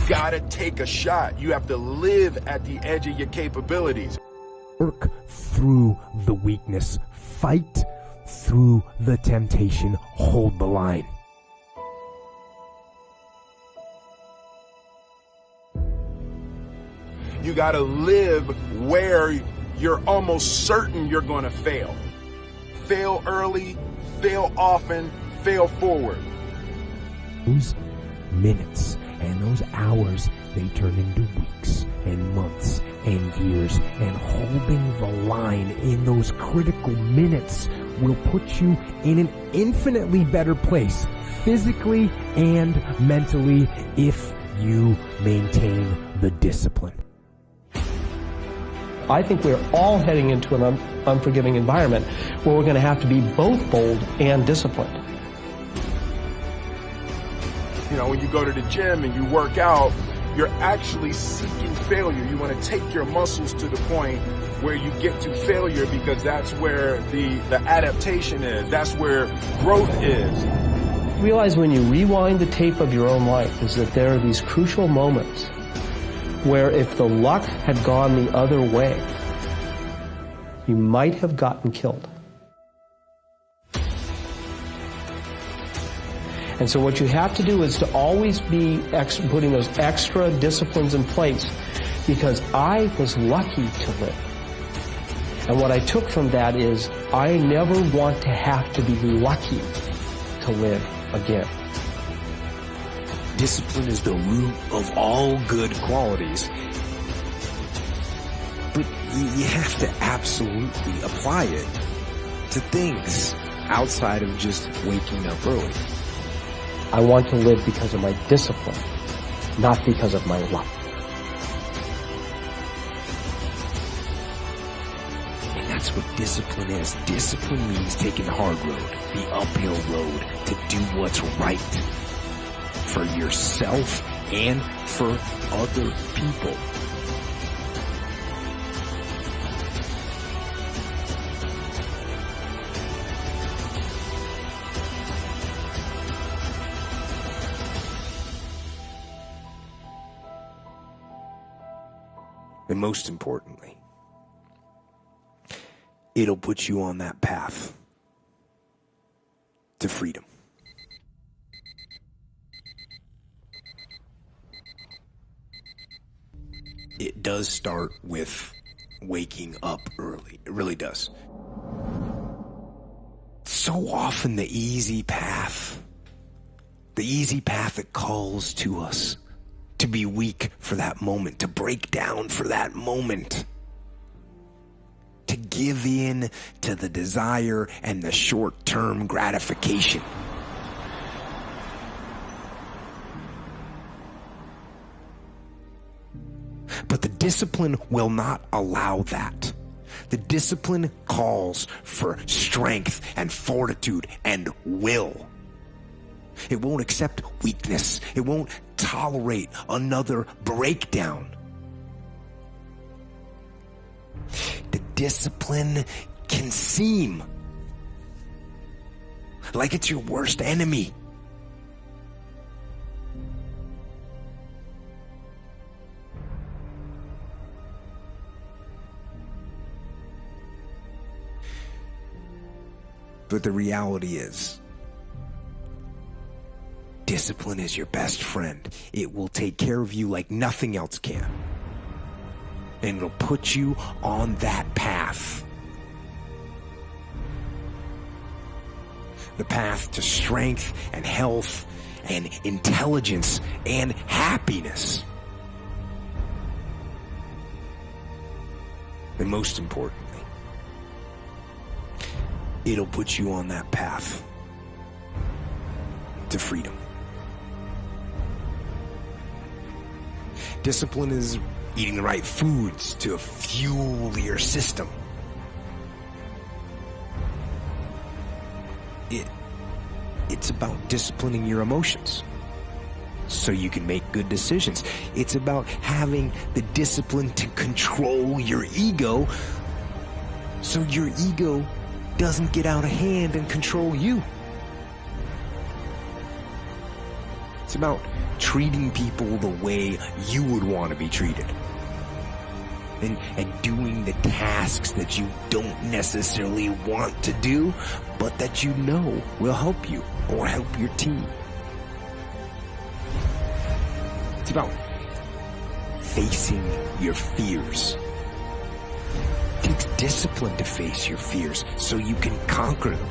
gotta take a shot. You have to live at the edge of your capabilities. Work through the weakness. Fight through the temptation. Hold the line. You gotta live where you're almost certain you're gonna fail. Fail early, fail often, fail forward. Those minutes and those hours, they turn into weeks and months and years, and holding the line in those critical minutes will put you in an infinitely better place, physically and mentally, if you maintain the discipline. I think we're all heading into an unforgiving environment where we're going to have to be both bold and disciplined. You know, when you go to the gym and you work out, you're actually seeking failure. You want to take your muscles to the point where you get to failure, because that's where the adaptation is. That's where growth is. Realize when you rewind the tape of your own life is that there are these crucial moments where if the luck had gone the other way, you might have gotten killed. And so what you have to do is to always be putting those extra disciplines in place, because I was lucky to live. And what I took from that is I never want to have to be lucky to live again. Discipline is the root of all good qualities. But you have to absolutely apply it to things outside of just waking up early. I want to live because of my discipline, not because of my luck. And that's what discipline is. Discipline means taking the hard road, the uphill road, to do what's right for yourself and for other people. And most importantly, it'll put you on that path to freedom. It does start with waking up early. It really does. So often the easy path that calls to us to be weak for that moment, to break down for that moment, to give in to the desire and the short-term gratification. But the discipline will not allow that. The discipline calls for strength and fortitude and will. It won't accept weakness. It won't tolerate another breakdown. The discipline can seem like it's your worst enemy. But the reality is, discipline is your best friend. It will take care of you like nothing else can. And it'll put you on that path. The path to strength and health and intelligence and happiness. And most importantly, it'll put you on that path to freedom. Discipline is eating the right foods to fuel your system. It's about disciplining your emotions so you can make good decisions. It's about having the discipline to control your ego so your ego doesn't get out of hand and control you. It's about treating people the way you would want to be treated. And doing the tasks that you don't necessarily want to do, but that you know will help you or help your team. It's about facing your fears. It takes discipline to face your fears so you can conquer them.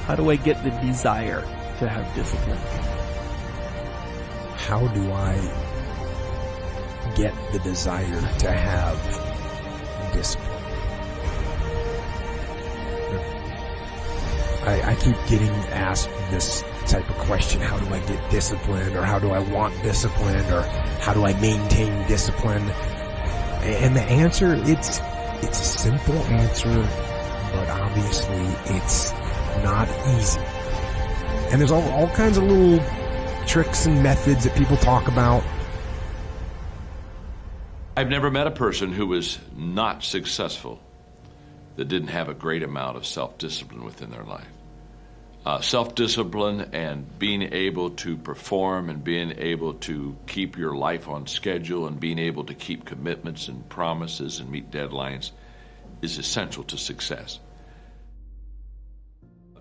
How do I get the desire to have discipline? How do I get the desire to have discipline? I keep getting asked this type of question. How do I get discipline? Or how do I want discipline? Or how do I maintain discipline? And the answer, it's a simple answer, but obviously it's not easy. And there's all kinds of little tricks and methods that people talk about. I've never met a person who was not successful that didn't have a great amount of self-discipline within their life. Self-discipline and being able to perform and being able to keep your life on schedule and being able to keep commitments and promises and meet deadlines is essential to success.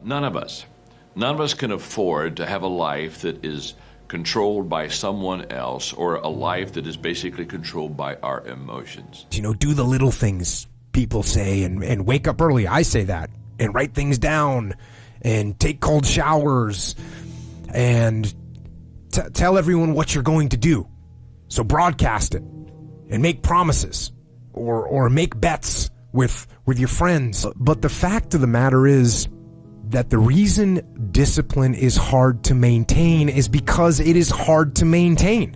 None of us can afford to have a life that is controlled by someone else or a life that is basically controlled by our emotions. Do the little things people say and wake up early. I say that. And write things down and take cold showers and tell everyone what you're going to do. So broadcast it and make promises or make bets with your friends. But the fact of the matter is that the reason discipline is hard to maintain is because it is hard to maintain.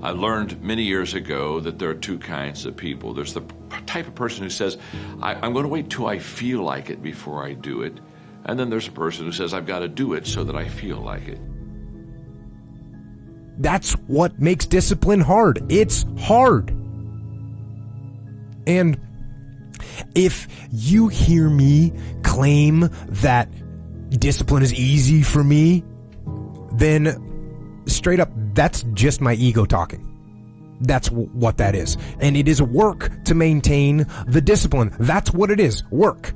I learned many years ago that there are two kinds of people. There's the type of person who says, I'm going to wait till I feel like it before I do it. And then there's a person who says, I've got to do it so that I feel like it. That's what makes discipline hard. It's hard. And if you hear me claim that discipline is easy for me, then straight up, that's just my ego talking. That's what that is. And it is work to maintain the discipline. That's what it is. Work.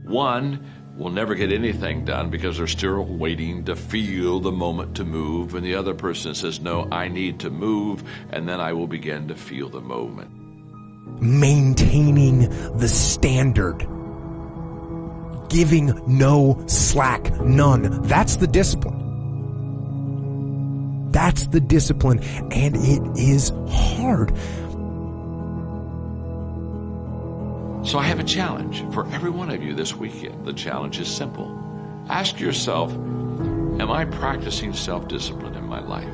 One will never get anything done because they're still waiting to feel the moment to move. And the other person says, no, I need to move, and then I will begin to feel the moment. Maintaining the standard. Giving no slack, none. That's the discipline. That's the discipline, and it is hard. So I have a challenge for every one of you this weekend. The challenge is simple. Ask yourself, am I practicing self-discipline in my life?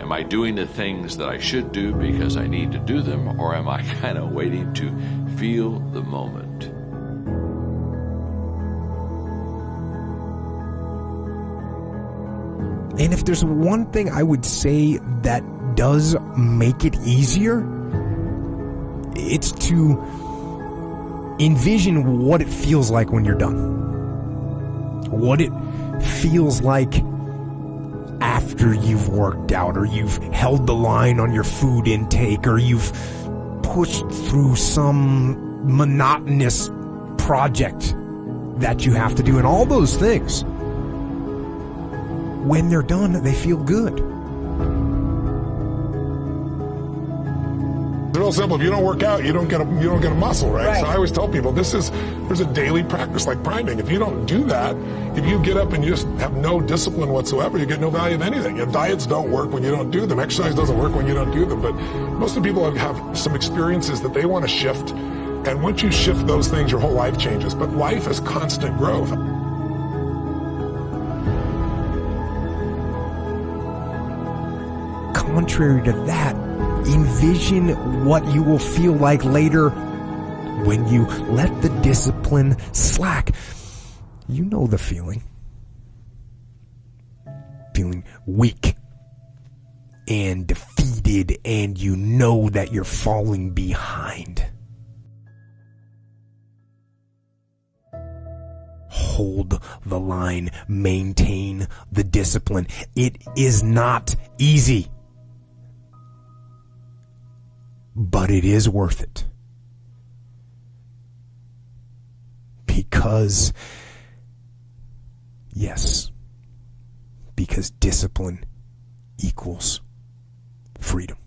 Am I doing the things that I should do because I need to do them, or am I kind of waiting to feel the moment? And if there's one thing I would say that does make it easier, it's to envision what it feels like when you're done. What it feels like after you've worked out, or you've held the line on your food intake, or you've pushed through some monotonous project that you have to do, and all those things. When they're done, they feel good. It's real simple. If you don't work out, you don't get a muscle, right? So I always tell people there's a daily practice like priming. If you don't do that, if you get up and you just have no discipline whatsoever, you get no value of anything. Diets don't work when you don't do them. Exercise doesn't work when you don't do them. But most of the people have some experiences that they want to shift. And once you shift those things, your whole life changes. But life is constant growth. Contrary to that, envision what you will feel like later when you let the discipline slack. You know the feeling. Feeling weak. and defeated and you know that you're falling behind. Hold the line. Maintain the discipline. It is not easy, but it is worth it. Because, yes, because discipline equals freedom.